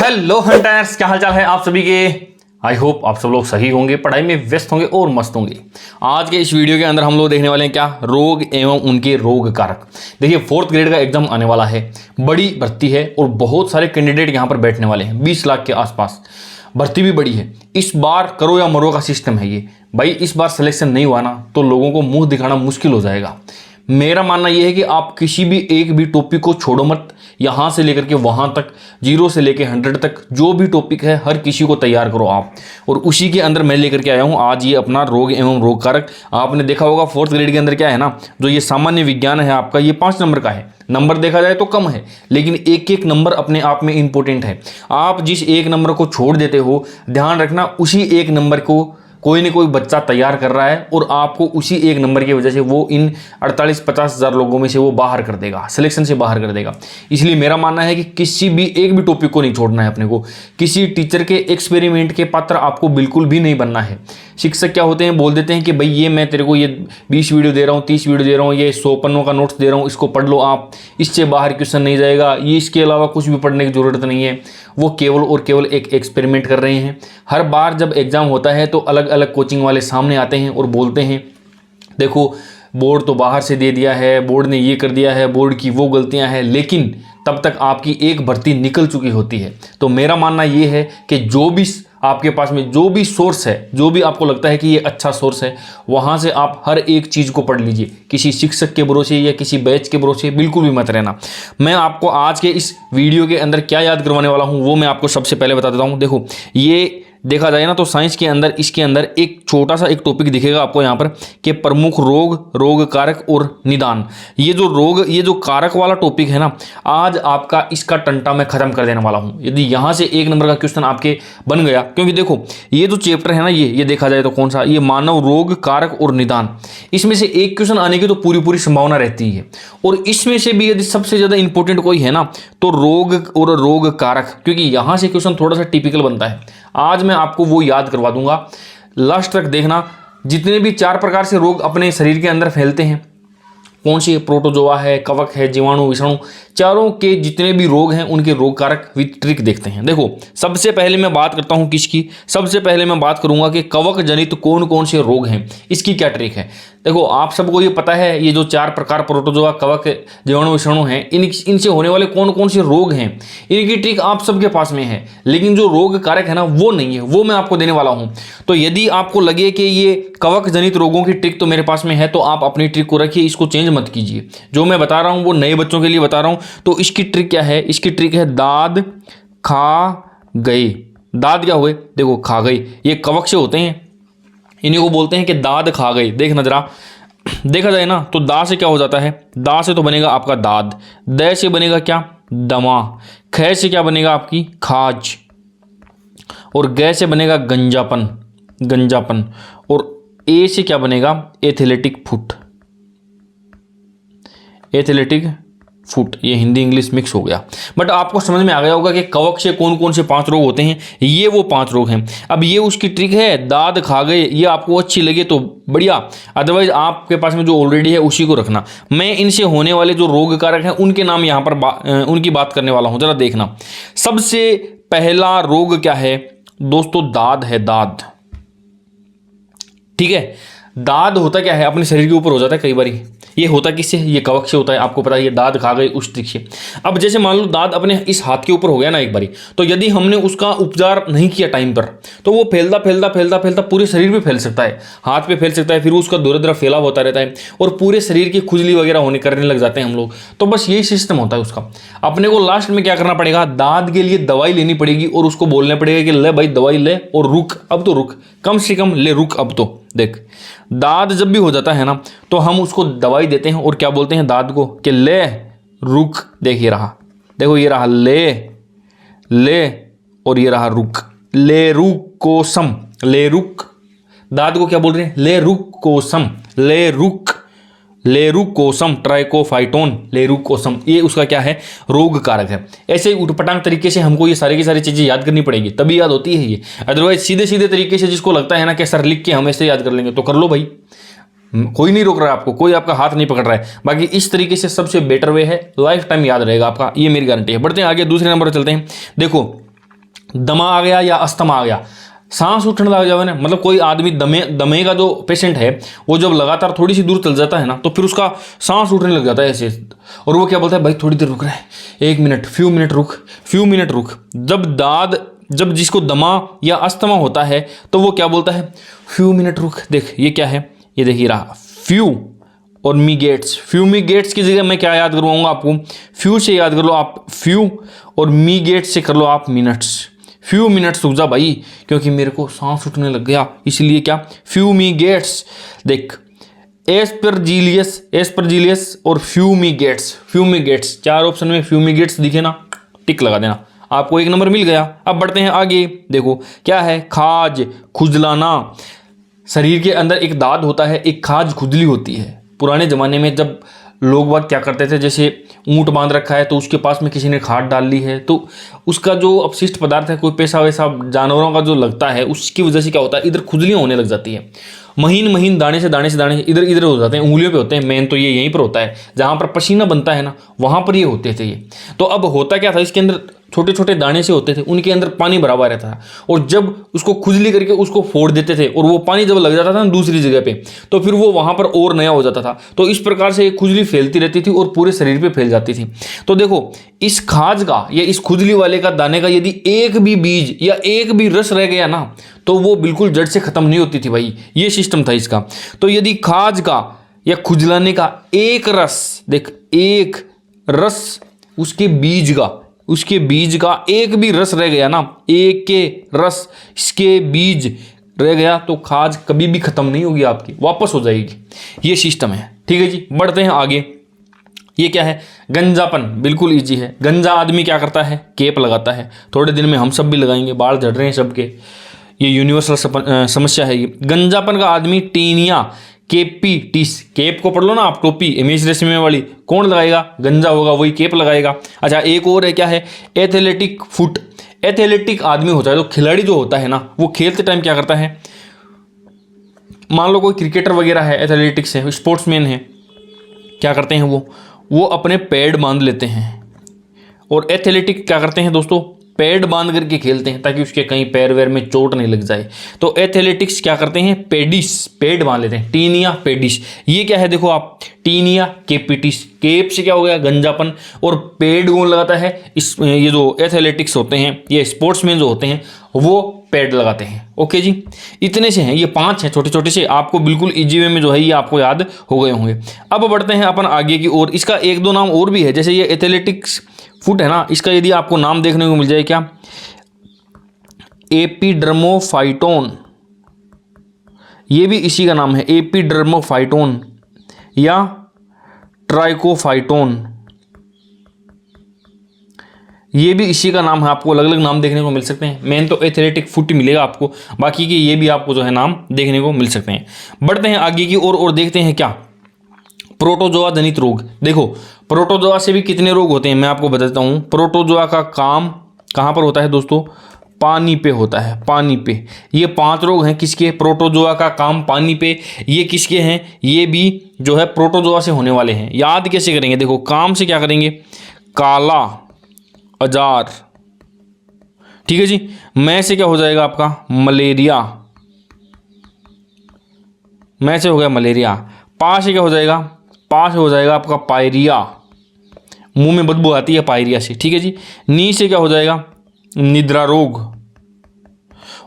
Hello hunters, क्या हाल चाल है आप सभी के। आई होप आप सब लोग सही होंगे, पढ़ाई में व्यस्त होंगे और मस्त होंगे। आज के इस वीडियो के अंदर हम लोग देखने वाले हैं क्या, रोग एवं उनके रोग कारक। देखिए 4th ग्रेड का एग्जाम आने वाला है, बड़ी भर्ती है और बहुत सारे कैंडिडेट यहाँ पर बैठने वाले हैं, 20 लाख के आसपास। भर्ती भी बड़ी है, इस बार करो या मरो का सिस्टम है ये। भाई इस बार सिलेक्शन नहीं हुआ ना तो लोगों को मुंह दिखाना मुश्किल हो जाएगा। मेरा मानना यह है कि आप किसी भी एक भी टॉपिक को छोड़ो मत, यहाँ से लेकर के वहाँ तक, 0 से लेकर 100 तक जो भी टॉपिक है हर किसी को तैयार करो आप। और उसी के अंदर मैं लेकर के आया हूँ आज ये अपना रोग एवं रोग कारक। आपने देखा होगा 4th ग्रेड के अंदर क्या है ना, जो ये सामान्य विज्ञान है आपका, ये 5 नंबर का है। नंबर देखा जाए तो कम है, लेकिन एक एक नंबर अपने आप में इंपॉर्टेंट है। आप जिस एक नंबर को छोड़ देते हो, ध्यान रखना उसी एक नंबर को कोई न कोई बच्चा तैयार कर रहा है और आपको उसी एक नंबर की वजह से वो इन 48-50 हज़ार लोगों में से वो बाहर कर देगा, सिलेक्शन से बाहर कर देगा। इसलिए मेरा मानना है कि किसी भी एक भी टॉपिक को नहीं छोड़ना है अपने को। किसी टीचर के एक्सपेरिमेंट के पात्र आपको बिल्कुल भी नहीं बनना है। शिक्षक क्या होते हैं, बोल देते हैं कि भाई ये मैं तेरे को ये 20 वीडियो दे रहा हूँ, 30 वीडियो दे रहा हूँ, ये 100 पन्नों का नोट्स दे रहा हूँ, इसको पढ़ लो आप, इससे बाहर क्वेश्चन नहीं जाएगा, ये इसके अलावा कुछ भी पढ़ने की जरूरत नहीं है। वो केवल और केवल एक एक्सपेरिमेंट कर रहे हैं। हर बार जब एग्जाम होता है तो अलग अलग कोचिंग वाले सामने आते हैं और बोलते हैं देखो बोर्ड तो बाहर से दे दिया है, बोर्ड ने ये कर दिया है, बोर्ड की वो गलतियां हैं, लेकिन तब तक आपकी एक भर्ती निकल चुकी होती है। तो मेरा मानना ये है कि जो भी आपके पास में जो भी सोर्स है, जो भी आपको लगता है कि ये अच्छा सोर्स है, वहाँ से आप हर एक चीज़ को पढ़ लीजिए। किसी शिक्षक के भरोसे या किसी बैच के भरोसे बिल्कुल भी मत रहना। मैं आपको आज के इस वीडियो के अंदर क्या याद करवाने वाला हूँ वो मैं आपको सबसे पहले बता देता हूँ। देखो ये देखा जाए ना तो साइंस के अंदर इसके अंदर एक छोटा सा एक टॉपिक दिखेगा आपको यहाँ पर कि प्रमुख रोग, रोग कारक और निदान। ये जो रोग, ये जो कारक वाला टॉपिक है ना, आज आपका इसका टंटा मैं खत्म कर देने वाला हूँ। यदि यहाँ से 1 नंबर का क्वेश्चन आपके बन गया, क्योंकि देखो ये जो चैप्टर है ना, ये देखा जाए तो कौन सा, ये मानव रोग कारक और निदान, इसमें से एक क्वेश्चन आने की तो पूरी संभावना रहती है। और इसमें से भी यदि सबसे ज़्यादा इंपॉर्टेंट कोई है ना तो रोग और रोग कारक, क्योंकि यहाँ से क्वेश्चन थोड़ा सा टिपिकल बनता है। आज मैं आपको वो याद करवा दूंगा, लास्ट तक देखना। जितने भी 4 प्रकार से रोग अपने शरीर के अंदर फैलते हैं, कौन सी, प्रोटोजोआ है, कवक है, जीवाणु, विषाणु, चारों के जितने भी रोग हैं उनके रोग कारक विद ट्रिक देखते हैं। देखो सबसे पहले मैं बात करता हूं किसकी, सबसे पहले मैं बात करूंगा कि कवक जनित कौन कौन से रोग हैं, इसकी क्या ट्रिक है। देखो आप सबको ये पता है, ये जो 4 प्रकार प्रोटोजोआ, कवक, जीवाणु, विषाणु हैं, इनसे होने वाले कौन कौन से रोग हैं, इनकी ट्रिक आप सबके पास में है। लेकिन जो रोग कारक है ना वो नहीं है, वो मैं आपको देने वाला हूं। तो यदि आपको लगे कि ये कवक जनित रोगों की ट्रिक तो मेरे पास में है, तो आप अपनी ट्रिक को रखिए, इसको चेंज मत कीजिए। जो मैं बता रहा हूं वो नए बच्चों के लिए बता रहा हूं। तो इसकी ट्रिक क्या है, इसकी ट्रिक है दाद खा गए। दाद क्या हुए, देखो खा गई, ये कवक से होते हैं, इन्हीं को बोलते हैं कि दाद खा गई। देखना जरा, देखा जाए ना तो दा से क्या हो जाता है, दा से तो बनेगा आपका दाद, द से बनेगा क्या, दमा, ख से क्या बनेगा आपकी खाज, और ग से बनेगा गंजापन, गंजापन, और ए से क्या बनेगा एथलेटिक फुट, एथलेटिक फुट। ये हिंदी इंग्लिश मिक्स हो गया, बट आपको समझ में आ गया होगा कि कवक से कौन कौन से 5 रोग होते हैं। ये वो 5 रोग हैं। अब ये उसकी ट्रिक है, दाद खा गए, ये आपको अच्छी लगे तो बढ़िया, अदरवाइज आपके पास में जो ऑलरेडी है उसी को रखना। मैं इनसे होने वाले जो रोग कारक हैं उनके नाम यहाँ पर उनकी बात करने वाला हूँ, जरा देखना। सबसे पहला रोग क्या है दोस्तों, दाद है, दाद। ठीक है, दाद होता क्या है, अपने शरीर के ऊपर हो जाता है कई बार। ये होता किससे, ये कवक से होता है, आपको पता है, ये दाद खा गए उस ट्रिक से। अब जैसे मान लो दाद अपने इस हाथ के ऊपर हो गया ना एक बारी, तो यदि हमने उसका उपचार नहीं किया टाइम पर तो वो फैलता फैलता फैलता फैलता पूरे शरीर पे फैल सकता है, हाथ पे फैल सकता है, फिर उसका दूर दरा फैला होता रहता है और पूरे शरीर की खुजली वगैरह होने करने लग जाते हैं हम लोग। तो बस यही सिस्टम होता है उसका। अपने को लास्ट में क्या करना पड़ेगा, दाद के लिए दवाई लेनी पड़ेगी और उसको बोलना पड़ेगा कि ले भाई दवाई ले और रुक, अब तो रुक, कम से कम ले रुक अब तो। देख दाद जब भी हो जाता है ना तो हम उसको दवाई देते हैं और क्या बोलते हैं दाद को कि ले रुक। देख ये रहा, देखो ये रहा ले, ले, और ये रहा रुक, ले रुक कोसम, ले रुक। दाद को क्या बोल रहे हैं, ले रुक कोसम, ले रुक, लेरुकोसम, ट्राइकोफाइटोन, लेरुकोसम, ये उसका क्या है, रोग कारक है। ऐसे ही उटपटांग तरीके से हमको ये सारी की सारी चीजें याद करनी पड़ेगी, तभी याद होती है ये। अदरवाइज सीधे सीधे तरीके से जिसको लगता है ना कि सर लिख के हम ऐसे याद कर लेंगे तो कर लो भाई, कोई नहीं रोक रहा है आपको, कोई आपका हाथ नहीं पकड़ रहा है। बाकी इस तरीके से सबसे बेटर वे है, लाइफ टाइम याद रहेगा आपका, ये मेरी गारंटी है। बढ़ते हैं आगे, दूसरे नंबर पर चलते हैं। देखो दमा आ गया या अस्थमा आ गया, सांस उठने लग जाए ना, मतलब कोई आदमी दमे का जो पेशेंट है वो जब लगातार थोड़ी सी दूर चल जाता है ना तो फिर उसका सांस उठने लग जाता है ऐसे, और वो क्या बोलता है, भाई थोड़ी देर रुक रहा है, 1 मिनट, फ्यू मिनट रुक। जब जिसको दमा या अस्थमा होता है तो वो क्या बोलता है, फ्यू मिनट रुक। देख ये क्या है, ये देखिए रहा फ्यू और मीगेट्स। फ्यूमिगेट्स की जगह मैं क्या याद करवाऊंगा आपको, फ्यू से याद कर लो आप फ्यू, और मीगेट्स से कर लो आप मिनट्स। फ्यू मिनट्स रुक जा भाई, क्योंकि मेरे को सांस उठने लग गया, इसलिए क्या, फ्यूमिगेट्स। देख एस्परजिलियस और फ्यूमिगेट्स, चार ऑप्शन में फ्यूमिगेट्स दिखे ना, टिक लगा देना, आपको 1 नंबर मिल गया। अब बढ़ते हैं आगे, देखो क्या है, खाज, खुजलाना। शरीर के अंदर एक दाद होता है, एक खाज खुजली होती है। पुराने ज़माने में जब लोग बात क्या करते थे, जैसे ऊंट बांध रखा है तो उसके पास में किसी ने खाद डाल ली है, तो उसका जो अपशिष्ट पदार्थ है, कोई पैसा वैसा जानवरों का जो लगता है, उसकी वजह से क्या होता है, इधर खुजलियाँ होने लग जाती है। महीन दाने से दाने इधर इधर हो जाते हैं, उंगलियों पे होते हैं, मेन तो ये यहीं पर होता है, जहाँ पर पसीना बनता है ना वहाँ पर ये होते थे ये। तो अब होता क्या था, इसके अंदर छोटे छोटे दाने से होते थे, उनके अंदर पानी भरा हुआ रहता था, और जब उसको खुजली करके उसको फोड़ देते थे और वो पानी जब लग जाता था ना दूसरी जगह पे, तो फिर वो वहाँ पर और नया हो जाता था। तो इस प्रकार से ये खुजली फैलती रहती थी और पूरे शरीर पे फैल जाती थी। तो देखो इस खाज का या इस खुजली वाले का दाने का यदि एक भी बीज या एक भी रस रह गया ना तो वो बिल्कुल जड़ से खत्म नहीं होती थी भाई, ये सिस्टम था इसका। तो यदि खाज का या खुजलाने का एक रस, देख एक रस, उसके बीज का एक भी रस रह गया ना, एक के रस इसके बीज रह गया तो खाज कभी भी खत्म नहीं होगी, आपकी वापस हो जाएगी। ये सिस्टम है, ठीक है जी। बढ़ते हैं आगे, ये क्या है, गंजापन, बिल्कुल इजी है। गंजा आदमी क्या करता है, केप लगाता है, थोड़े दिन में हम सब भी लगाएंगे, बाल झड़ रहे हैं सबके, ये यूनिवर्सल समस्या है ये। गंजापन का आदमी टीनिया केपिटिस, केप को पढ़ लो ना आप, टोपी इमेज रेशमी वाली, कौन लगाएगा, गंजा होगा वही केप लगाएगा। अच्छा एक और है, क्या है, एथलेटिक फुट। एथलेटिक आदमी होता है, तो खिलाड़ी जो होता है ना, वो खेलते टाइम क्या करता है, मान लो कोई क्रिकेटर वगैरह है, एथलेटिक्स है, स्पोर्ट्समैन है, क्या करते हैं वो अपने पैड बांध लेते हैं। और एथलेटिक क्या करते हैं दोस्तों, पैड बांध करके खेलते हैं ताकि उसके कहीं पैर वैर में चोट नहीं लग जाए। तो एथलेटिक्स क्या करते हैं, पैड बांध लेते हैं, टीनिया पेडिस। ये क्या है, देखो आप, टीनिया केपिटिस, केप से क्या हो गया, गंजापन, और पैड कौन लगाता है, ये जो एथलेटिक्स होते हैं, ये स्पोर्ट्समैन जो होते हैं वो पैड लगाते हैं। ओके जी, इतने से हैं, ये 5 हैं छोटे छोटे से, आपको बिल्कुल इजी वे में जो है ये आपको याद हो गए होंगे। अब बढ़ते हैं अपन आगे की ओर, इसका 1-2 नाम और भी है, जैसे ये एथलेटिक्स फुट है ना, इसका यदि आपको नाम देखने को मिल जाए, क्या, एपिडर्मोफाइटोन, ये भी इसी का नाम है, एपिडर्मोफाइटोन या ट्राइकोफाइटोन, ये भी इसी का नाम है। आपको अलग अलग नाम देखने को मिल सकते हैं, मेन तो एथलेटिक फुट मिलेगा आपको, बाकी के ये भी आपको जो है नाम देखने को मिल सकते हैं। बढ़ते हैं आगे की ओर और देखते हैं क्या, प्रोटोजोआ जनित रोग। देखो प्रोटोजोआ से भी कितने रोग होते हैं मैं आपको बताता हूँ। प्रोटोजोआ का काम कहाँ पर होता है दोस्तों, पानी पे होता है, पानी पे। ये 5 रोग हैं किसके, प्रोटोजोआ का काम पानी पे। ये किसके हैं, ये भी जो है प्रोटोजोआ से होने वाले हैं। याद कैसे करेंगे, देखो काम से क्या करेंगे, काला अजार, ठीक है जी। मैं से क्या हो जाएगा आपका, मलेरिया, मैं से हो गया मलेरिया। पा से क्या हो जाएगा, पा से हो जाएगा आपका पायरिया, मुंह में बदबू आती है पायरिया से, ठीक है जी। नी से क्या हो जाएगा, निद्रा रोग।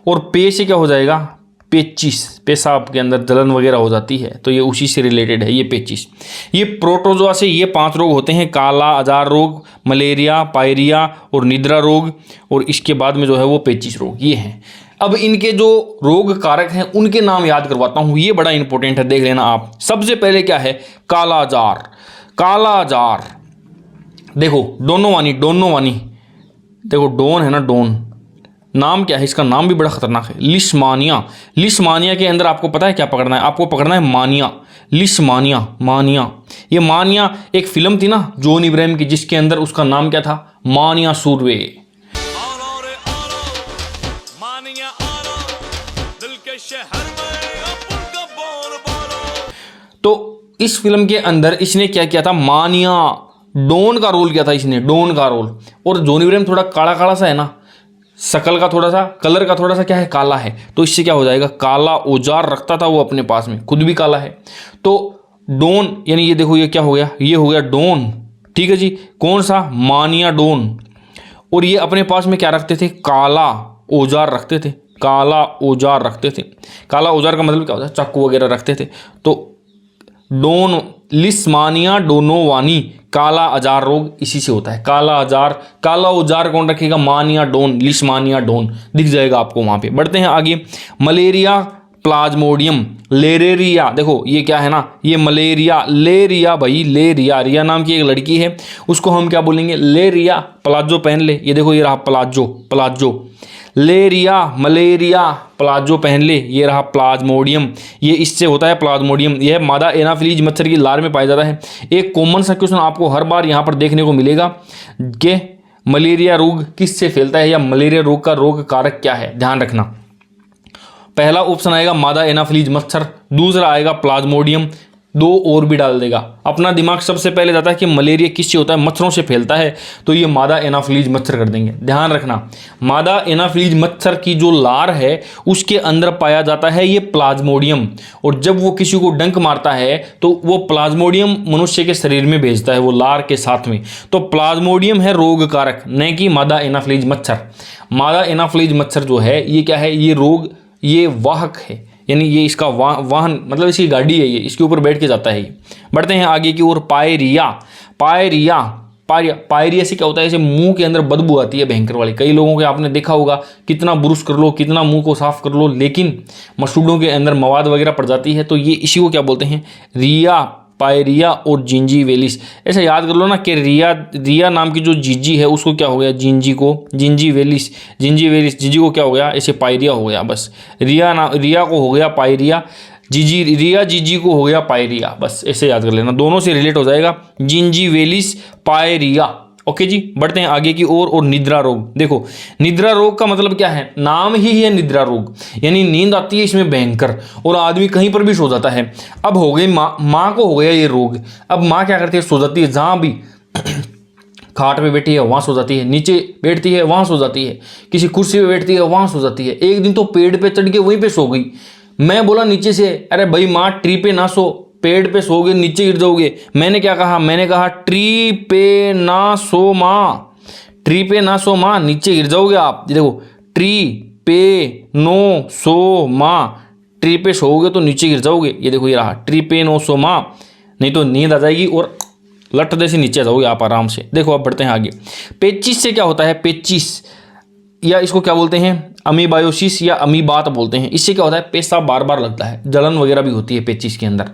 और पे से क्या हो जाएगा, पेचिस, पेशाब के अंदर जलन वगैरह हो जाती है, तो ये उसी से रिलेटेड है ये पेचिस। ये प्रोटोजोआ से ये 5 रोग होते हैं, काला अजार रोग, मलेरिया, पायरिया और निद्रा रोग, और इसके बाद में जो है वो पेचिस रोग, ये हैं। अब इनके जो रोग कारक हैं उनके नाम याद करवाता हूँ, ये बड़ा इंपॉर्टेंट है, देख लेना आप। सबसे पहले क्या है, काला अजार। काला अजार देखो, डोनोवानी, देखो डोन है ना, डोन नाम क्या है इसका, नाम भी बड़ा खतरनाक है, लिस्मानिया। लिस्मानिया के अंदर आपको पता है क्या पकड़ना है, आपको पकड़ना है मानिया, लिस्मानिया, मानिया। ये मानिया एक फिल्म थी ना जॉन इब्राहिम की, जिसके अंदर उसका नाम क्या था, मानिया सूरवे। तो इस फिल्म के अंदर इसने क्या किया था, मानिया डॉन का रोल किया था इसने, डॉन का रोल। और जॉन इब्राहिम थोड़ा काला काला सा है ना, शकल का थोड़ा सा, कलर का थोड़ा सा क्या है, काला है, तो इससे क्या हो जाएगा, काला औजार रखता था वो अपने पास में, खुद भी काला है। तो डोन, यानी ये देखो ये क्या हो गया, ये हो गया डोन, ठीक है जी। कौन सा, मानिया डोन। और ये अपने पास में क्या रखते थे, काला औजार रखते थे, काला औजार रखते थे। काला औजार का मतलब क्या होता है, चाकू वगैरह रखते थे। तो डोन लिस्मानिया डोनोवानी, काला अजार रोग इसी से होता है। काला अजार, काला औजार कौन रखेगा, मानिया डोन, लिस्मानिया डोन, दिख जाएगा आपको वहां पे। बढ़ते हैं आगे, मलेरिया प्लाज्मोडियम लेरेरिया, देखो ये क्या है ना, ये मलेरिया, लेरिया भाई, लेरिया, रिया नाम की एक लड़की है, उसको हम क्या बोलेंगे, लेरिया। प्लाजो पहन ले, ये देखो ये रहा प्लाजो, प्लाजो, लेरिया, मलेरिया, प्लाजो पहन ले, ये रहा प्लाज्मोडियम, ये इससे होता है प्लाज्मोडियम। यह मादा एनाफिलीज मच्छर की लार में पाया जाता है। एक कॉमन सा क्वेश्चन आपको हर बार यहाँ पर देखने को मिलेगा कि मलेरिया रोग किससे फैलता है, या मलेरिया रोग का रोग कारक क्या है, ध्यान रखना। पहला ऑप्शन आएगा मादा एनाफिलीज मच्छर, दूसरा आएगा प्लाज्मोडियम, दो और भी डाल देगा। अपना दिमाग सबसे पहले जाता है कि मलेरिया किससे होता है, मच्छरों से फैलता है, तो ये मादा एनाफिलीज मच्छर कर देंगे। ध्यान रखना, मादा एनाफिलीज मच्छर की जो लार है उसके अंदर पाया जाता है ये प्लाज्मोडियम, और जब वो किसी को डंक मारता है तो वो प्लाज्मोडियम मनुष्य के शरीर में भेजता है वो लार के साथ में। तो प्लाज्मोडियम है रोग कारक, न कि मादा एनाफिलीज मच्छर। मादा एनाफिलीज मच्छर जो है ये क्या है, ये रोग, ये वाहक है, यानी ये इसका वाहन, मतलब इसकी गाड़ी है, ये इसके ऊपर बैठ के जाता है ये। बढ़ते हैं आगे की ओर, पायरिया, पायरिया, पायरिया से क्या होता है, जैसे मुंह के अंदर बदबू आती है भयंकर वाली। कई लोगों के आपने देखा होगा, कितना ब्रुश कर लो, कितना मुंह को साफ कर लो, लेकिन मसूड़ों के अंदर मवाद वगैरह पड़ जाती है, तो ये इसी को क्या बोलते हैं, रिया, पायरिया और जिंजीवेलिस। ऐसे याद कर लो ना कि रिया नाम की जो जीजी है उसको क्या हो गया, जिंजी को जिंजीवेलिस, जिंजीवेलिस जीजी को क्या हो गया, ऐसे पायरिया हो गया। बस रिया को हो गया पायरिया, रिया जीजी को हो गया पायरिया, बस ऐसे याद कर लेना, दोनों से रिलेट हो जाएगा, जिंजीवेलिस पायरिया। ओके जी, बढ़ते हैं आगे की ओर। और निद्रा रोग, देखो निद्रा रोग का मतलब क्या है, नाम ही है निद्रा रोग, यानी नींद आती है इसमें भयंकर, और आदमी कहीं पर भी सो जाता है। अब हो गई माँ को हो गया ये रोग। अब माँ क्या करती है, सो जाती है, जहां भी खाट पे बैठी है वहां सो जाती है, नीचे बैठती है वहां सो जाती है, किसी कुर्सी पे बैठती है वहां सो जाती है। एक दिन तो पेड़ पे चढ़ के वहीं पे सो गई। मैं बोला नीचे से, अरे भाई माँ ट्री पे ना सो, पेड़ पे सोगे नीचे गिर जाओगे। मैंने क्या कहा, मैंने कहा ट्री पे ना सो माँ, ट्री पे ना सो माँ, नीचे गिर जाओगे आप। देखो ट्री पे नो सो माँ, ट्री पे सोओगे तो नीचे गिर जाओगे। ये देखो ये रहा, ट्री पे नो सो माँ, नहीं तो नींद आ जाएगी और लट जैसे नीचे आ जाओगे आप आराम से। देखो अब बढ़ते हैं आगे। पेचिस से क्या होता है, पेचिस, या इसको क्या बोलते हैं, अमीबायोसिस या अमीबात बोलते हैं। इससे क्या होता है, पेशाब बार बार लगता है, जलन वगैरह भी होती है पेचिस के अंदर।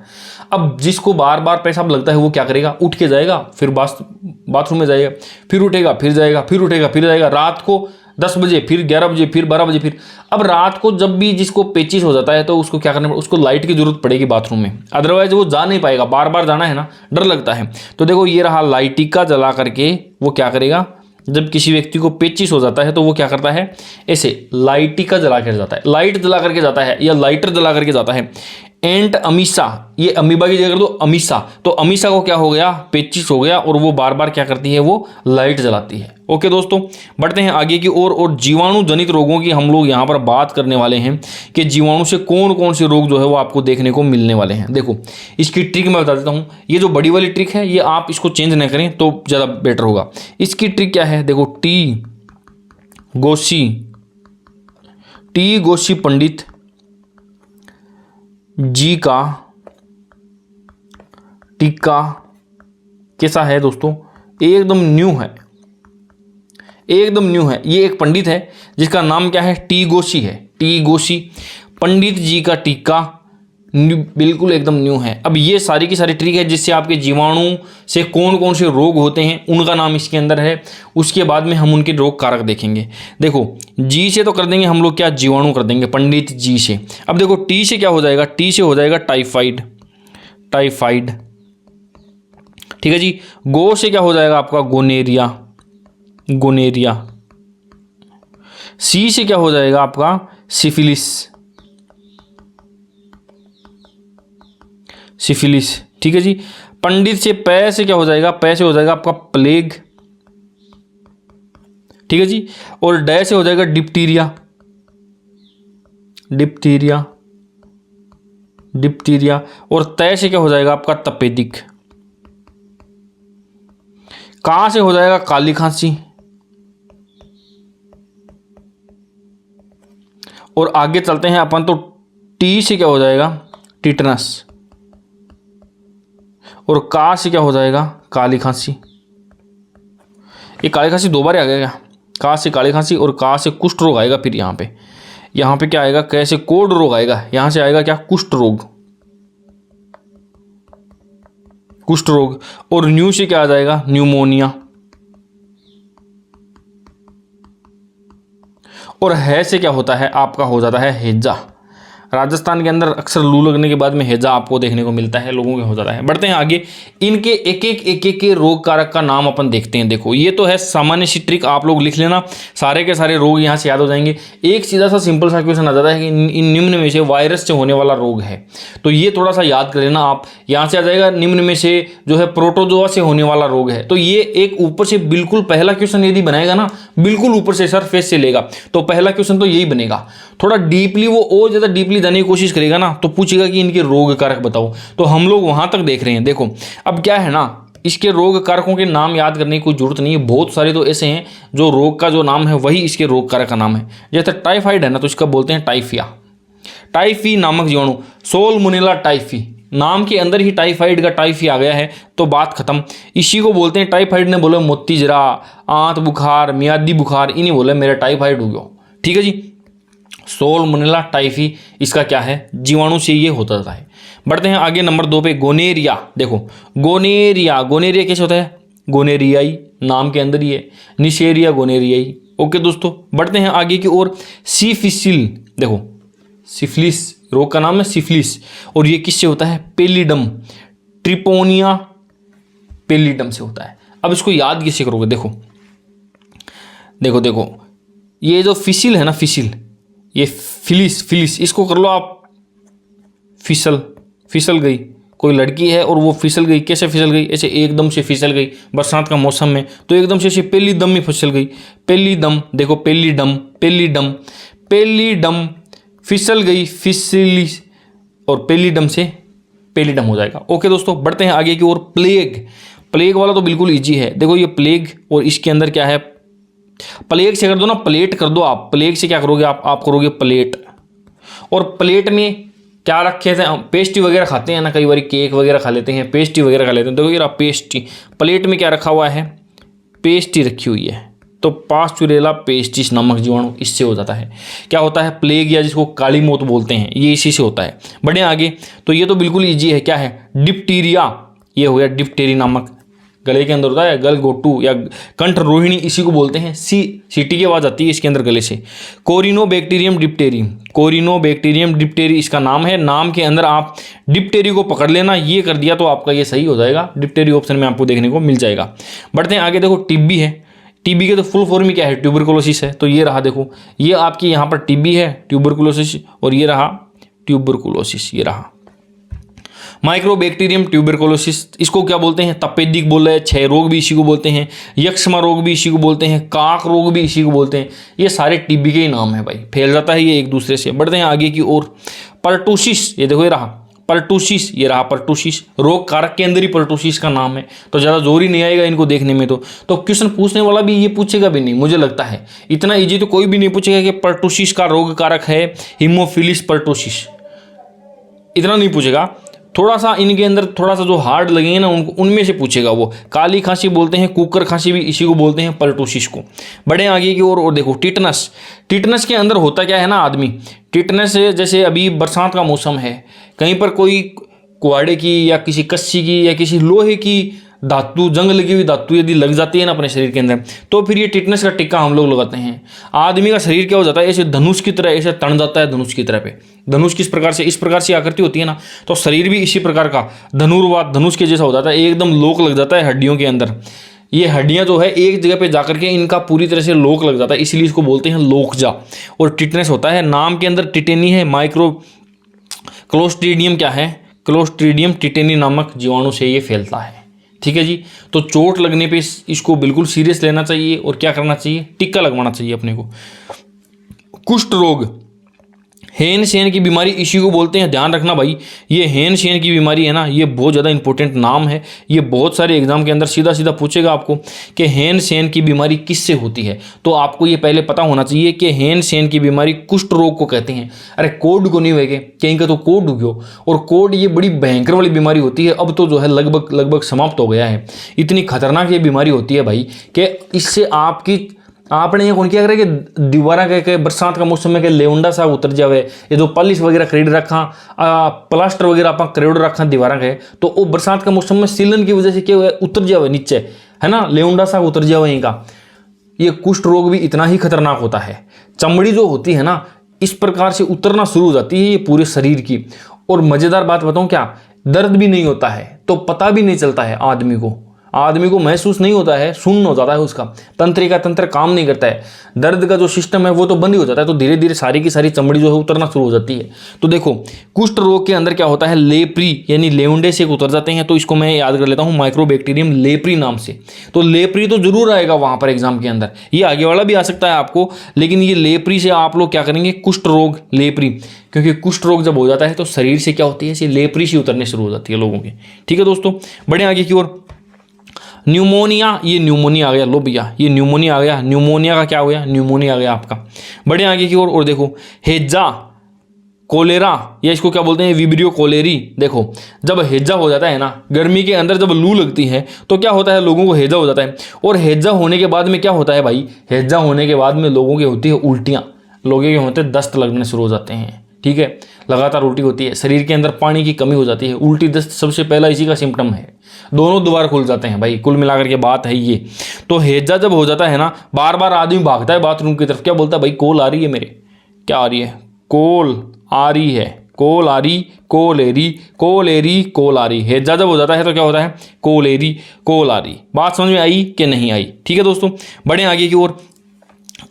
अब जिसको बार बार पेशाब लगता है वो क्या करेगा, उठ के जाएगा, फिर बाथरूम में जाएगा, फिर उठेगा, फिर जाएगा, फिर उठेगा, फिर जाएगा, रात को 10 बजे, फिर 11 बजे, फिर 12 बजे, फिर। अब रात को जब भी जिसको पेचिस हो जाता है तो उसको क्या करना पड़ेगा, उसको लाइट की जरूरत पड़ेगी बाथरूम में, अदरवाइज वो जा नहीं पाएगा, बार बार जाना है ना, डर लगता है। तो देखो ये रहा, लाइटिका जला करके वो क्या करेगा, जब किसी व्यक्ति को पेचिस हो जाता है तो वो क्या करता है, ऐसे लाइटिका जला कर जाता है, लाइट जला करके जाता है, या लाइटर जला करके जाता है। एंट अमीसा, ये अमीबा की जगह कर दो अमीसा, तो अमीसा को क्या हो गया, पेचिस हो गया, और वो बार बार क्या करती है, वो लाइट जलाती है। ओके दोस्तों, बढ़ते हैं आगे की ओर। और जीवाणु जनित रोगों की हम लोग यहाँ पर बात करने वाले हैं कि जीवाणु से कौन कौन से रोग जो है वो आपको देखने को मिलने वाले हैं। देखो इसकी ट्रिक मैं बता देता हूँ, ये जो बड़ी वाली ट्रिक है ये आप इसको चेंज नहीं करें तो ज़्यादा बेटर होगा। इसकी ट्रिक क्या है, देखो टी गोशी पंडित जी का टीका कैसा है दोस्तों, एकदम न्यू है, एकदम न्यू है। ये एक पंडित है जिसका नाम क्या है, टी गोशी है, टी गोशी पंडित जी का टीका बिल्कुल एकदम न्यू है। अब ये सारी की सारी ट्रिक है जिससे आपके जीवाणु से कौन कौन से रोग होते हैं उनका नाम इसके अंदर है, उसके बाद में हम उनके रोग कारक देखेंगे। देखो जी से तो कर देंगे हम लोग, क्या जीवाणु कर देंगे पंडित जी से। अब देखो टी से क्या हो जाएगा, टी से हो जाएगा टाइफाइड, टाइफाइड, ठीक है जी। गो से क्या हो जाएगा आपका, गोनेरिया, गोनेरिया। सी से क्या हो जाएगा आपका, सिफिलिस, सिफिलिस, ठीक है जी। पंडित से पै से क्या हो जाएगा, पै से हो जाएगा आपका प्लेग, ठीक है जी। और डय से हो जाएगा डिप्टीरिया, डिप्टीरिया, डिप्टीरिया। और तय से क्या हो जाएगा आपका तपेदिक। कहां से हो जाएगा काली खांसी। और आगे चलते हैं अपन तो टी से क्या हो जाएगा टिटनस। और का से क्या हो जाएगा काली खांसी। ये काली खांसी दो बार आ गया क्या, का से काली खांसी और का से कुष्ठ रोग आएगा। फिर यहाँ पे क्या आएगा, कैसे कोढ़ रोग आएगा। यहां से आएगा क्या कुष्ठ रोग, कुष्ठ रोग। और न्यू से क्या आ जाएगा न्यूमोनिया। और है से क्या होता है आपका हो जाता है हैजा। राजस्थान के अंदर अक्सर लू लगने के बाद में हैजा आपको देखने को मिलता है, लोगों के हो जाता है। बढ़ते हैं आगे, इनके एक एक के रोग कारक का नाम अपन देखते हैं। देखो ये तो है सामान्य सी ट्रिक, आप लोग लिख लेना, सारे के सारे रोग यहाँ से याद हो जाएंगे। एक सीधा सा सिंपल सा क्वेश्चन आ जाता है कि इन निम्न में से वायरस से होने वाला रोग है, तो ये थोड़ा सा याद कर लेना आप। यहाँ से आ जाएगा निम्न में से जो है प्रोटोजोआ से होने वाला रोग है, तो ये एक ऊपर से बिल्कुल पहला क्वेश्चन यदि बनाएगा ना, बिल्कुल ऊपर से सरफेस से लेगा, तो पहला क्वेश्चन तो यही बनेगा। थोड़ा डीपली वो और ज़्यादा डीपली जाने की कोशिश करेगा ना, तो पूछेगा कि इनके रोग कारक बताओ, तो हम लोग वहां तक देख रहे हैं। देखो अब क्या है ना, इसके रोग कारकों के नाम याद करने की कोई जरूरत नहीं है, बहुत सारे तो ऐसे हैं जो रोग का जो नाम है वही इसके रोग कारक का नाम है। जैसे टाइफाइड है ना, तो इसका बोलते हैं टाइफिया, टाइफी नामक जीवाणु, सोलमोनेला टाइफी, नाम के अंदर ही टाइफाइड का टाइफी आ गया है, तो बात खत्म। इसी को बोलते हैं टाइफाइड ने बोले मोती जरा, आंत बुखार, मियादी बुखार, इन्हीं बोले मेरा टाइफाइड हो गया। ठीक है जी, सोलमोनेला टाइफी इसका क्या है, जीवाणु से ये होता है। बढ़ते हैं आगे नंबर 2 पे, गोनेरिया। देखो गोनेरिया, गोनेरिया कैसे होता है, गोनेरियाई नाम के अंदर ही है, निशेरिया गोनेरियाई। ओके दोस्तों, बढ़ते हैं आगे की ओर। सिफिसिल, देखो सिफिलिस रोग का नाम है सिफिलिस, और ये किससे होता है, पेलिडम, ट्रिपोनिया पेलिडम से होता है। अब इसको याद किससे करोगे, देखो देखो देखो, ये जो फिसिल है ना, फिसिल, ये फिलिस, इसको कर लो आप फिसल गई। कोई लड़की है और वो फिसल गई, कैसे फिसल गई, ऐसे एकदम से फिसल गई बरसात का मौसम में, तो एकदम से ऐसे पहली दम में फिसल गई, पहली दम। देखो पेलीडम फिसल गई, फिसली, और पेलीडम से पेलीडम हो जाएगा। ओके दोस्तों, बढ़ते हैं आगे की ओर। प्लेग वाला तो बिल्कुल इजी है। देखो ये प्लेग, और इसके अंदर क्या है, प्लेग से कर दो ना, प्लेट कर दो आप। प्लेग से क्या करोगे आप करोगे प्लेट। और प्लेट में क्या रखे थे, पेस्ट्री वगैरह खाते हैं ना, कई बार केक वगैरह खा लेते हैं, पेस्ट्री वगैरह खा लेते हैं। देखो ये पेस्ट्री, प्लेट में क्या रखा हुआ है, पेस्ट्री रखी हुई है, तो पास्चुरेला पेस्टिस नामक जीवाणु इससे हो जाता है। क्या होता है, प्लेग, या जिसको काली मौत बोलते हैं, ये इसी से होता है। बढ़े आगे, तो ये तो बिल्कुल ईजी है। क्या है, डिप्टीरिया, ये हो गया डिप्टेरी नामक, गले के अंदर होता है, गलगोटू या कंठ रोहिणी, इसी को बोलते हैं। सीटी की आवाज आती है इसके अंदर गले से। कोरिनोबैक्टीरियम डिप्टेरी इसका नाम है। नाम के अंदर आप डिप्टेरी को पकड़ लेना, ये कर दिया तो आपका ये सही हो जाएगा, डिप्टेरी ऑप्शन में आपको देखने को मिल जाएगा। बढ़ते हैं आगे, देखो टीबी है। टीबी के तो फुल फॉर्म ही क्या है, ट्यूबरकुलोसिस है। तो ये रहा, देखो ये आपकी यहाँ पर टीबी है, ट्यूबरकुलोसिस, और ये रहा ट्यूबरकुलोसिस, ये रहा माइक्रोबैक्टीरियम ट्यूबरकुलोसिस। इसको क्या बोलते हैं, तपेदिक बोल रहे हैं, क्षय रोग भी इसी को बोलते हैं, यक्ष्मा रोग भी इसी को बोलते हैं, काक रोग भी इसी को बोलते हैं। ये सारे टीबी के ही नाम है भाई, फैल जाता है ये एक दूसरे से। बढ़ते हैं आगे की ओर। पर्टूसिस, ये देखो ये रहा पर्टूसिस, ये रहा पर्टूसिस, रोग कारक के अंदर ही पर्टूसिस का नाम है, तो ज़्यादा जोर ही नहीं आएगा इनको देखने में। तो क्वेश्चन पूछने वाला भी ये पूछेगा भी नहीं, मुझे लगता है इतना इजी तो कोई भी नहीं पूछेगा कि पर्टूसिस का रोग कारक है हीमोफिलिस पर्टूसिस, इतना नहीं पूछेगा। थोड़ा सा इनके अंदर थोड़ा सा जो हार्ड लगेंगे ना, उनको उनमें से पूछेगा वो। काली खांसी बोलते हैं, कुकर खांसी भी इसी को बोलते हैं, पर्टूसिस को। बड़े आगे की ओर और देखो टिटनस के अंदर होता क्या है ना आदमी, टिटनस जैसे अभी बरसात का मौसम है, कहीं पर कोई कुहाड़े की या किसी कस्सी की या किसी लोहे की धातु, जंग लगी हुई धातु यदि लग जाती है ना अपने शरीर के अंदर, तो फिर ये टिटनस का टिक्का हम लोग लगाते हैं। आदमी का शरीर क्या हो जाता है, ऐसे धनुष की तरह ऐसे तन जाता है, धनुष की तरह पे। धनुष किस प्रकार से, इस प्रकार से आकृति होती है ना, तो शरीर भी इसी प्रकार का धनुर्वात, धनुष के जैसा हो जाता है, एकदम लोक लग जाता है हड्डियों के अंदर। ये हड्डियां जो है एक जगह पे जाकर के इनका पूरी तरह से लोक लग जाता है, इसलिए इसको बोलते हैं लोकजा। और टिटनस होता है, नाम के अंदर टिटेनी है, माइक्रो क्लोस्ट्रीडियम क्या है, क्लोस्ट्रीडियम टिटेनी नामक जीवाणु से ये फैलता है। ठीक है जी। तो चोट लगने पे इसको बिल्कुल सीरियस लेना चाहिए और क्या करना चाहिए, टिक्का लगवाना चाहिए अपने को। कुष्ठ रोग, हेन सेन की बीमारी इसी को बोलते हैं, ध्यान रखना भाई। ये हेन सेन की बीमारी है ना, ये बहुत ज़्यादा इंपॉर्टेंट नाम है। ये बहुत सारे एग्जाम के अंदर सीधा सीधा पूछेगा आपको कि हेन सेन की बीमारी किससे होती है। तो आपको ये पहले पता होना चाहिए कि हेन सेन की बीमारी कुष्ठ रोग को कहते हैं। अरे कोड को नहीं हुए कहीं का तो कोड गयो, और कोड ये बड़ी भयंकर वाली बीमारी होती है। अब तो जो है लगभग समाप्त हो गया है। इतनी खतरनाक ये बीमारी होती है भाई कि इससे आपने ये कौन क्या करे कि दीवारा के बरसात का मौसम में के लेउंडा सा उतर जावे, ये जो पॉलिश वगैरह खरीद रखा, प्लास्टर वगैरह आप करेड़ रखा दीवारा के, तो वो बरसात का मौसम में सीलन की वजह से क्या हुआ, उतर जावे नीचे, है ना, लेउंडा सा उतर जावे इनका। ये कुष्ठ रोग भी इतना ही खतरनाक होता है। चमड़ी जो होती है ना, इस प्रकार से उतरना शुरू हो जाती है ये पूरे शरीर की। और मजेदार बात बताऊं क्या, दर्द भी नहीं होता है, तो पता भी नहीं चलता है आदमी को महसूस नहीं होता है, शून्य हो जाता है उसका, तंत्रिका तंत्र काम नहीं करता है, दर्द का जो सिस्टम है वो तो बंद ही हो जाता है। तो धीरे धीरे सारी की सारी चमड़ी जो है उतरना शुरू हो जाती है। तो देखो कुष्ठ रोग के अंदर क्या होता है, लेप्री यानी लेउंडे से उतर जाते हैं। तो इसको मैं याद कर लेता हूँ, माइक्रोबैक्टीरियम लेप्री नाम से। तो लेप्री तो जरूर आएगा वहां पर एग्जाम के अंदर, ये आगे वाला भी आ सकता है आपको, लेकिन ये लेप्री से आप लोग क्या करेंगे, कुष्ठ रोग लेप्री, क्योंकि कुष्ठ रोग जब हो जाता है तो शरीर से क्या होती है, लेप्री सी उतरने शुरू हो जाती है लोगों की। ठीक है दोस्तों, बढ़े आगे की ओर। न्यूमोनिया, ये न्यूमोनिया आ गया, लो भैया ये न्यूमोनिया आ गया, न्यूमोनिया का क्या हो गया, न्यूमोनिया आ गया आपका। बड़े आगे की ओर और देखो, हेजा कोलेरा, या इसको क्या बोलते हैं, विब्रियो कोलेरी। देखो जब हेजा हो जाता है ना, गर्मी के अंदर जब लू लगती है तो क्या होता है, लोगों को हेजा हो जाता है। और हेजा होने के बाद में क्या होता है भाई, हेजा होने के बाद में लोगों की होती है उल्टियाँ, लोगों के होते हैं दस्त लगने शुरू हो जाते हैं। ठीक है, लगातार उल्टी होती है, शरीर के अंदर पानी की कमी हो जाती है, उल्टी दस्त सबसे पहला इसी का सिम्टम है। दोनों द्वार खुल जाते हैं भाई, कुल मिलाकर के बात है ये। तो हेजा जब हो जाता है ना, बार बार आदमी भागता है बाथरूम की तरफ, क्या बोलता है भाई, कोल आ रही है मेरे, क्या आ रही है, कोल आ रही है, कोल आ रही, कोलेरी कोलेरी कोल आ रही। हेजा जब हो जाता है तो क्या होता है, कोलेरी कोल आ रही। बात समझ में आई कि नहीं आई? ठीक है दोस्तों, बढ़े आगे की ओर।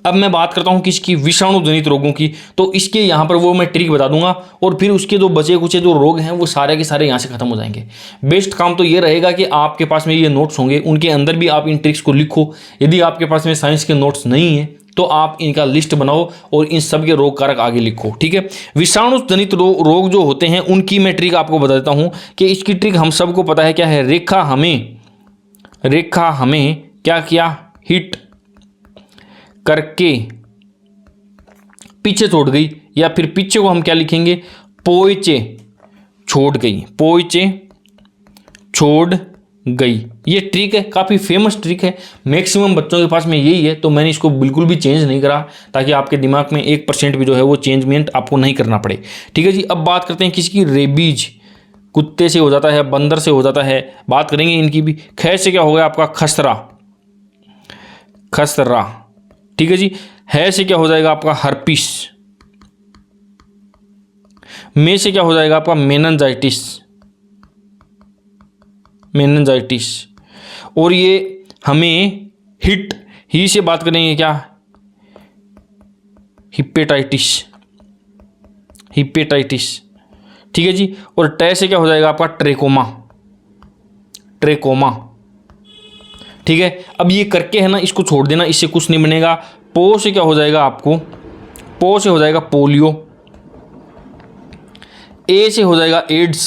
अब मैं बात करता हूं किसकी, विषाणु जनित रोगों की। तो इसके यहाँ पर वो मैं ट्रिक बता दूंगा, और फिर उसके जो बचे कुचे जो रोग हैं वो सारे के सारे यहाँ से खत्म हो जाएंगे। बेस्ट काम तो ये रहेगा कि आपके पास में ये नोट्स होंगे, उनके अंदर भी आप इन ट्रिक्स को लिखो। यदि आपके पास में साइंस के नोट्स नहीं है तो आप इनका लिस्ट बनाओ और इन सब के रोग कारक आगे लिखो। ठीक है, विषाणु जनित रोग जो होते हैं उनकी मैं ट्रिक आपको बता देता हूँ कि इसकी ट्रिक हम सबको पता है क्या है। रेखा हमें क्या किया, हिट करके पीछे छोड़ गई, या फिर पीछे को हम क्या लिखेंगे, पोइचे छोड़ गई, पोइचे छोड़ गई। ये ट्रिक है, काफ़ी फेमस ट्रिक है, मैक्सिमम बच्चों के पास में यही है। तो मैंने इसको बिल्कुल भी चेंज नहीं करा, ताकि आपके दिमाग में 1% भी जो है वो चेंजमेंट आपको नहीं करना पड़े। ठीक है जी, अब बात करते हैं किसकी, रेबीज, कुत्ते से हो जाता है, बंदर से हो जाता है, बात करेंगे इनकी भी। खै से क्या हो गया आपका, खसरा। ठीक है जी, है से क्या हो जाएगा आपका, हर्पिस। में से क्या हो जाएगा आपका, मेनिनजाइटिस। और ये हमें ही से बात करेंगे क्या, हिपेटाइटिस। ठीक है जी, और टे से क्या हो जाएगा आपका, ट्रेकोमा। ठीक है, अब ये करके है ना, इसको छोड़ देना, इससे कुछ नहीं बनेगा। पो से क्या हो जाएगा आपको, पो से हो जाएगा पोलियो। ए से हो जाएगा एड्स।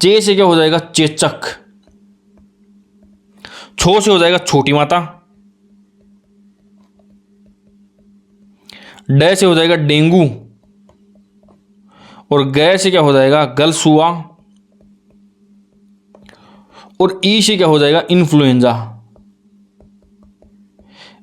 चे से क्या हो जाएगा, चेचक। छो से हो जाएगा छोटी माता। डे से हो जाएगा डेंगू। और गै से क्या हो जाएगा, गलसुआ। और ई से क्या हो जाएगा, इन्फ्लुएंजा।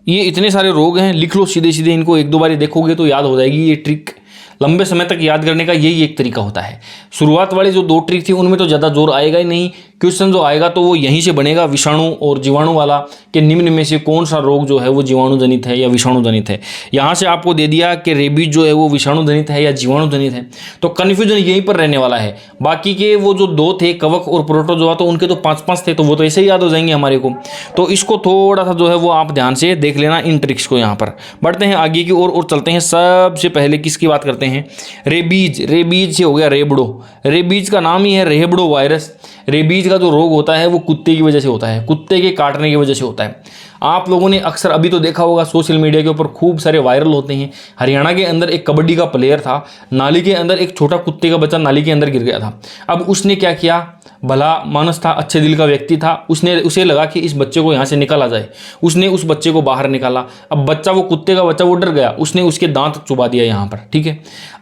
ये इतने सारे रोग हैं, लिख लो सीधे सीधे इनको, एक दो बार देखोगे तो याद हो जाएगी। ये ट्रिक लंबे समय तक याद करने का यही एक तरीका होता है। शुरुआत वाले जो 2 ट्रिक थी उनमें तो ज़्यादा जोर आएगा ही नहीं, क्वेश्चन जो आएगा तो वो यहीं से बनेगा, विषाणु और जीवाणु वाला, कि निम्न में से कौन सा रोग जो है वो जीवाणु जनित है या विषाणु जनित है। यहाँ से आपको दे दिया कि रेबीज जो है वो विषाणु जनित है या जीवाणु जनित है, तो कन्फ्यूजन यहीं पर रहने वाला है। बाकी के वो जो 2 थे, कवक और प्रोटोजोआ, तो उनके तो 5-5 थे, तो वो तो ऐसे ही याद हो जाएंगे हमारे को। तो इसको थोड़ा सा जो है वो आप ध्यान से देख लेना इन ट्रिक्स को। यहाँ पर बढ़ते हैं आगे की ओर और चलते हैं। सबसे पहले किसकी बात करते हैं, करते हैं। रेबीज, रेबीज से हो गया रेबडो, रेबीज का नाम ही है रेबडो वायरस। रेबीज का जो रोग होता है वो कुत्ते की वजह से होता है, कुत्ते के काटने की वजह से होता है। आप लोगों ने अक्सर अभी तो देखा होगा सोशल मीडिया के ऊपर खूब सारे वायरल होते हैं। हरियाणा के अंदर एक कबड्डी का प्लेयर था, नाली के अंदर एक छोटा कुत्ते का बच्चा नाली के अंदर गिर गया था। अब उसने क्या किया, भला मानस था, अच्छे दिल का व्यक्ति था, उसे लगा कि इस बच्चे को यहाँ से निकाला जाए। उसने उस बच्चे को बाहर निकाला। अब बच्चा, वो कुत्ते का बच्चा, वो डर गया, उसने उसके दांत चुबा दिया यहाँ पर, ठीक है।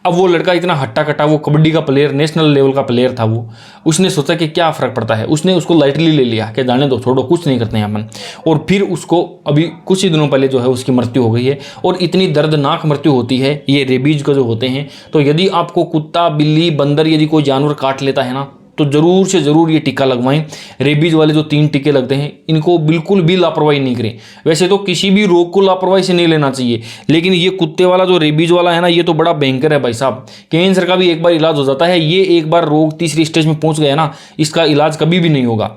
अब वो लड़का इतना हट्टा कट्टा, वो कबड्डी का प्लेयर, नेशनल लेवल का प्लेयर था वो, उसने सोचा कि क्या फ़र्क पड़ता है, उसने उसको लाइटली ले लिया कि जाने दो, छोड़ो, कुछ नहीं करते हैं अपन। और फिर उसको अभी कुछ ही दिनों पहले जो है उसकी मृत्यु हो गई है। और इतनी दर्दनाक मृत्यु होती है ये रेबीज का जो होते हैं। तो यदि आपको कुत्ता, बिल्ली, बंदर, यदि कोई जानवर काट लेता है ना, तो ज़रूर से ज़रूर ये टीका लगवाएं। रेबीज वाले जो 3 टीके लगते हैं, इनको बिल्कुल भी लापरवाही नहीं करें। वैसे तो किसी भी रोग को लापरवाही से नहीं लेना चाहिए, लेकिन ये कुत्ते वाला जो रेबीज वाला है ना, ये तो बड़ा भयंकर है भाई साहब। कैंसर का भी एक बार इलाज हो जाता है, ये एक बार रोग तीसरी स्टेज में पहुंच गया ना, इसका इलाज कभी भी नहीं होगा।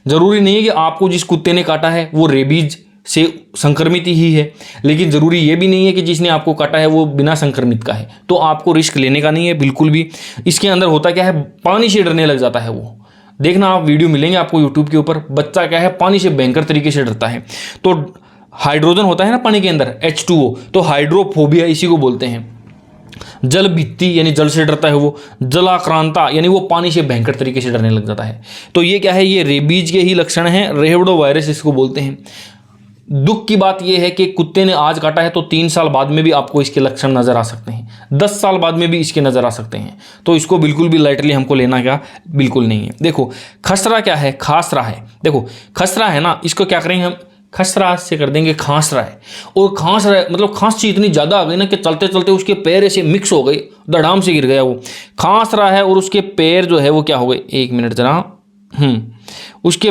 ज़रूरी नहीं है कि आपको जिस कुत्ते ने काटा है वो रेबीज से संक्रमित ही है, लेकिन ज़रूरी ये भी नहीं है कि जिसने आपको काटा है वो बिना संक्रमित का है। तो आपको रिस्क लेने का नहीं है बिल्कुल भी। इसके अंदर होता क्या है, पानी से डरने लग जाता है वो। देखना, आप वीडियो मिलेंगे आपको यूट्यूब के ऊपर, बच्चा क्या है पानी से भयंकर तरीके से डरता है। तो हाइड्रोजन होता है ना पानी के अंदर, H2O, तो हाइड्रोफोबिया इसी को बोलते हैं। जल भित्ति यानी जल से डरता है वो, जलाक्रांता यानी वो पानी से भयंकर तरीके से डरने लग जाता है। तो ये क्या है, ये रेबीज के ही लक्षण हैं, रेबडो वायरस इसको बोलते हैं। दुख की बात यह है कि कुत्ते ने आज काटा है तो 3 साल बाद में भी आपको इसके लक्षण नजर आ सकते हैं, 10 साल बाद में भी इसके नजर आ सकते हैं। तो इसको बिल्कुल भी लाइटली हमको लेना क्या बिल्कुल नहीं है। देखो खसरा क्या है, खासरा है। देखो खसरा है ना, इसको क्या करेंगे हम, खसरा से कर देंगे खांसरा है। और खांसरा मतलब खांसी इतनी ज़्यादा आ गई ना कि चलते चलते उसके पैर ऐसे मिक्स हो गए, धड़ाम से गिर गया वो। खांसरा है और उसके पैर जो है वो क्या हो गए, 1 मिनट जरा, उसके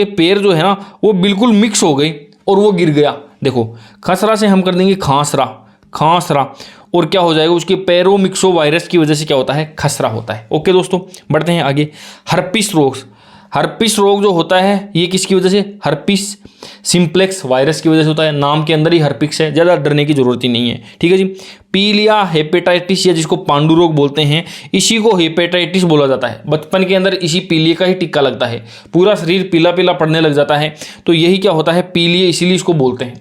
पैर जो है ना वो बिल्कुल मिक्स हो गई और वो गिर गया। देखो खसरा से हम कर देंगे खांसरा और क्या हो जाएगा, उसके पैरों मिक्सो वायरस की वजह से क्या होता है, खसरा होता है। ओके दोस्तों, बढ़ते हैं आगे। हर्पिस रोग जो होता है ये किसकी वजह से, हर्पिस सिंप्लेक्स वायरस की वजह से होता है। नाम के अंदर ही हर्पिक्स है, ज़्यादा डरने की जरूरत ही नहीं है, ठीक है जी। पीलिया हेपेटाइटिस या जिसको पांडु रोग बोलते हैं, इसी को हेपेटाइटिस बोला जाता है। बचपन के अंदर इसी पीलिया का ही टिक्का लगता है, पूरा शरीर पीला पीला पड़ने लग जाता है। तो यही क्या होता है, पीलिया, इसीलिए इसको बोलते हैं।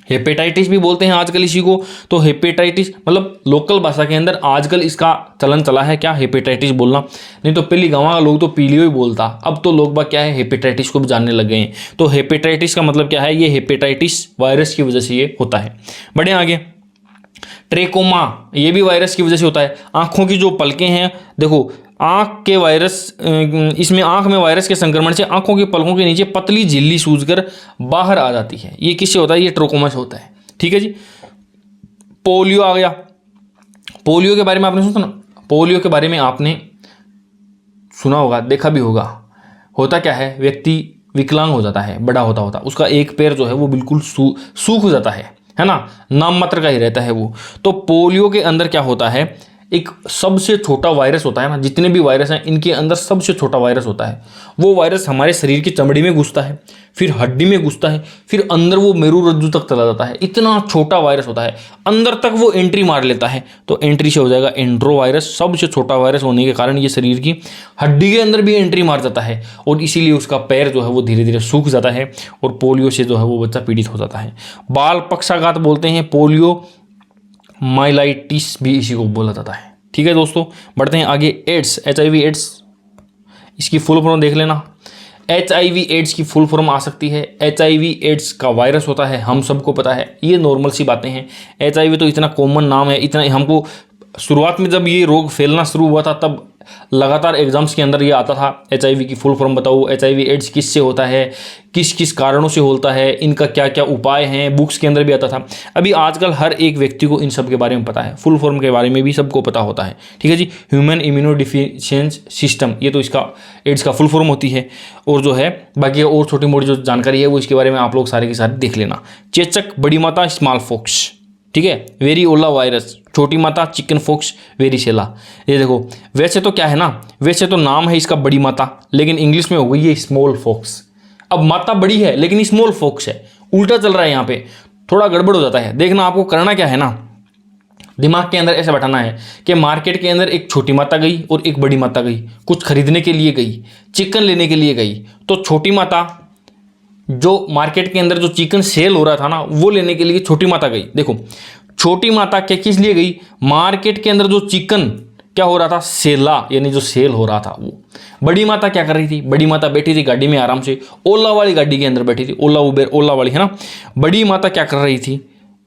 हेपेटाइटिस भी बोलते हैं आजकल इसी को। तो हेपेटाइटिस मतलब लोकल भाषा के अंदर आजकल इसका चलन चला है क्या, हेपेटाइटिस बोलना। नहीं तो पहले गाँव का लोग तो पीलियो ही बोलता, अब तो लोग क्या है हेपेटाइटिस को भी जानने लग गए हैं। तो हेपेटाइटिस का मतलब क्या है, ये हेपेटाइटिस वायरस की वजह से ये होता है। बढ़े आगे। ट्रेकोमा, ये भी वायरस की वजह से होता है। आंखों की जो पलकें हैं, देखो आंख के वायरस, इसमें आंख में वायरस के संक्रमण से आंखों की पलकों के नीचे पतली झिल्ली सूजकर बाहर आ जाती है। ये किससे होता है, ये ट्रोकोमा से होता है, ठीक है जी। पोलियो आ गया। पोलियो के बारे में आपने सुना, पोलियो के बारे में आपने सुना होगा, देखा भी होगा। होता क्या है, व्यक्ति विकलांग हो जाता है, बड़ा होता होता उसका एक पैर जो है वो बिल्कुल सूख जाता है ना, नाम मात्र का ही रहता है वो। तो पोलियो के अंदर क्या होता है, एक सबसे छोटा वायरस होता है ना, जितने भी वायरस हैं इनके अंदर सबसे छोटा वायरस होता है। वो वायरस हमारे शरीर की चमड़ी में घुसता है, फिर हड्डी में घुसता है, फिर अंदर वो मेरुरज्जु तक चला जाता है। इतना छोटा वायरस होता है, अंदर तक वो एंट्री मार लेता है। तो एंट्री से हो जाएगा एंट्रो वायरस। सबसे छोटा वायरस होने के कारण ये शरीर की हड्डी के अंदर भी एंट्री मार जाता है और इसीलिए उसका पैर जो है वो धीरे धीरे सूख जाता है और पोलियो से जो है वो बच्चा पीड़ित हो जाता है। बाल पक्षाघात बोलते हैं, पोलियो माइलाइटिस भी इसी को बोला जाता है, ठीक है दोस्तों। बढ़ते हैं आगे। एड्स, HIV एड्स, इसकी फुल फॉर्म देख लेना। HIV एड्स की फुल फॉर्म आ सकती है, HIV एड्स का वायरस होता है, हम सबको पता है, ये नॉर्मल सी बातें हैं। HIV तो इतना कॉमन नाम है, इतना हमको शुरुआत में जब ये रोग फैलना शुरू हुआ था तब लगातार एग्जाम्स के अंदर ये आता था, HIV की फुल फॉर्म बताओ, HIV एड्स किससे होता है, किस किस कारणों से होता है, इनका क्या क्या उपाय हैं, बुक्स के अंदर भी आता था। अभी आजकल हर एक व्यक्ति को इन सब के बारे में पता है, फुल फॉर्म के बारे में भी सबको पता होता है, ठीक है जी। ह्यूमन इम्यूनोडिफिशियंस सिस्टम, ये तो इसका एड्स का फुल फॉर्म होती है। और जो है बाकी और छोटी मोटी जो जानकारी है वो इसके बारे में आप लोग सारे के सारे देख लेना। चेचक, बड़ी माता, स्मॉल पॉक्स, ठीक है। वेरिओला वायरस, छोटी माता, चिकन फॉक्स, वेरिसेला। ये देखो, वैसे तो क्या है ना, वैसे तो नाम है इसका बड़ी माता, लेकिन इंग्लिश में हो गई ये स्मॉल फॉक्स। अब माता बड़ी है लेकिन स्मॉल फॉक्स है, उल्टा चल रहा है यहाँ पे, थोड़ा गड़बड़ हो जाता है। देखना आपको करना क्या है ना, दिमाग के अंदर ऐसे बैठाना है कि मार्केट के अंदर एक छोटी माता गई और एक बड़ी माता गई, कुछ खरीदने के लिए गई, चिकन लेने के लिए गई। तो छोटी माता जो मार्केट के अंदर जो चिकन सेल हो रहा था ना, वो लेने के लिए छोटी माता गई। देखो छोटी माता क्या किस लिए गई, मार्केट के अंदर जो चिकन क्या हो रहा था, सेला यानी जो सेल हो रहा था वो। बड़ी माता क्या कर रही थी, बड़ी माता बैठी थी गाड़ी में आराम से, ओला वाली गाड़ी के अंदर बैठी थी, ओला उबेर ओला वाली है ना। बड़ी माता क्या कर रही थी,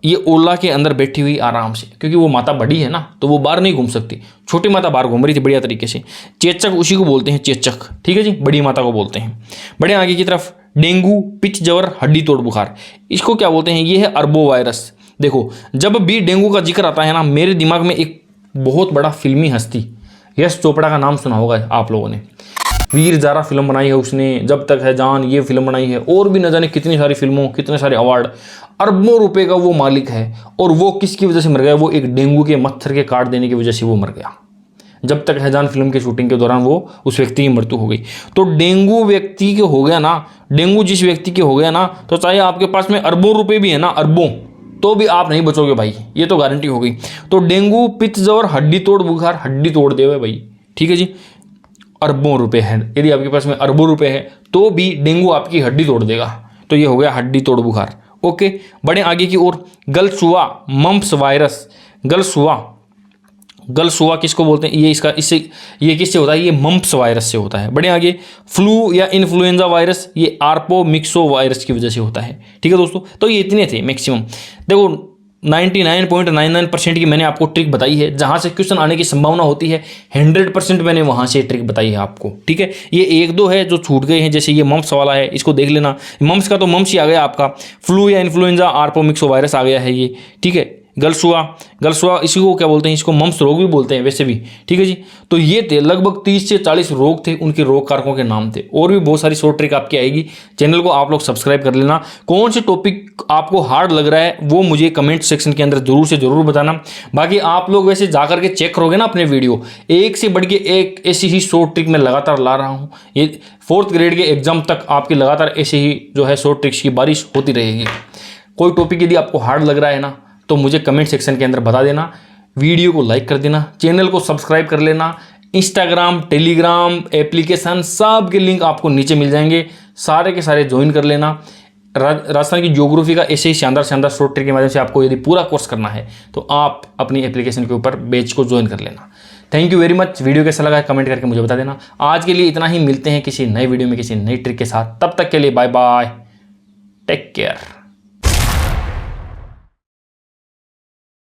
ये ओला के अंदर बैठी हुई आराम से, क्योंकि वो माता बड़ी है ना तो वो बाहर नहीं घूम सकती। छोटी माता बाहर घूम रही थी बढ़िया तरीके से। चेचक उसी को बोलते हैं, चेचक, ठीक है जी, बड़ी माता को बोलते हैं। बड़े आगे की तरफ डेंगू, पिच ज्वर, हड्डी तोड़ बुखार, इसको क्या बोलते हैं, ये है अरबो वायरस। देखो जब भी डेंगू का जिक्र आता है ना, मेरे दिमाग में एक बहुत बड़ा फिल्मी हस्ती यश चोपड़ा का नाम सुना होगा आप लोगों ने। वीर ज़ारा फिल्म बनाई है उसने, जब तक है जान ये फिल्म बनाई है, और भी न जाने कितनी सारी फिल्मों, कितने सारे अवार्ड, अरबों रुपए का वो मालिक है। और वो किसकी वजह से मर गया, वो एक डेंगू के मच्छर के काट देने की वजह से वो मर गया। जब तक है जान फिल्म की शूटिंग के दौरान वो उस व्यक्ति की मृत्यु हो गई। तो डेंगू व्यक्ति के हो गया ना, डेंगू जिस व्यक्ति के हो गया ना, तो चाहे आपके पास में अरबों रुपए भी है ना, अरबों, तो भी आप नहीं बचोगे भाई, ये तो गारंटी हो गई। तो डेंगू, पित्त ज्वर, हड्डी तोड़ बुखार, हड्डी तोड़ देवे भाई, ठीक है जी। अरबों रुपए हैं, यदि आपके पास में अरबों रुपए है तो भी डेंगू आपकी हड्डी तोड़ देगा। तो ये हो गया हड्डी तोड़ बुखार। ओके, बड़े आगे की ओर, गलसुआ, मम्प्स वायरस। गलसुआ किसको बोलते हैं, ये किससे होता है, ये मम्प्स वायरस से होता है। बड़े आगे फ्लू या इन्फ्लुएंजा वायरस, ये आर्पो मिक्सो वायरस की वजह से होता है। ठीक है दोस्तों, तो ये इतने थे मैक्सिमम। देखो 99.99% की मैंने आपको ट्रिक बताई है, जहां से क्वेश्चन आने की संभावना होती है 100% मैंने वहां से ट्रिक बताई है आपको। ठीक है, ये एक दो है जो छूट गए हैं, जैसे ये मम्प्स वाला है, इसको देख लेना। मम्प्स का तो मम्प्स ही आ गया आपका, फ्लू या इन्फ्लुएंजा, आर्पोमिक्सो वायरस आ गया है ये। ठीक है, गलसुआ इसी को क्या बोलते हैं, इसको मम्प्स रोग भी बोलते हैं वैसे भी। ठीक है जी, तो ये थे लगभग 30 से 40 रोग थे, उनके रोग कारकों के नाम थे। और भी बहुत सारी शॉर्ट ट्रिक आपकी आएगी। चैनल को आप लोग सब्सक्राइब कर लेना। कौन से टॉपिक आपको हार्ड लग रहा है वो मुझे कमेंट सेक्शन के अंदर जरूर से जरूर बताना। बाकी आप लोग वैसे जाकर के चेक करोगे ना अपने वीडियो, एक से बढ़ के एक ऐसी ही शॉर्ट ट्रिक मैं लगातार ला रहा हूँ। ये 4th ग्रेड के एग्जाम तक आपकी लगातार ऐसे ही जो है शॉर्ट ट्रिक्स की बारिश होती रहेगी। कोई टॉपिक यदि आपको हार्ड लग रहा है ना, तो मुझे कमेंट सेक्शन के अंदर बता देना। वीडियो को लाइक कर देना, चैनल को सब्सक्राइब कर लेना। इंस्टाग्राम, टेलीग्राम एप्लीकेशन सब के लिंक आपको नीचे मिल जाएंगे, सारे के सारे ज्वाइन कर लेना। राजस्थान की ज्योग्राफी का ऐसे ही शानदार शॉर्ट ट्रिक के माध्यम से आपको यदि पूरा कोर्स करना है तो आप अपनी एप्लीकेशन के ऊपर बैच को ज्वाइन कर लेना। Thank you very much. Video कैसा लगा है कमेंट करके मुझे बता देना। आज के लिए इतना ही, मिलते हैं किसी नई वीडियो में किसी नई ट्रिक के साथ। तब तक के लिए बाय बाय, टेक केयर।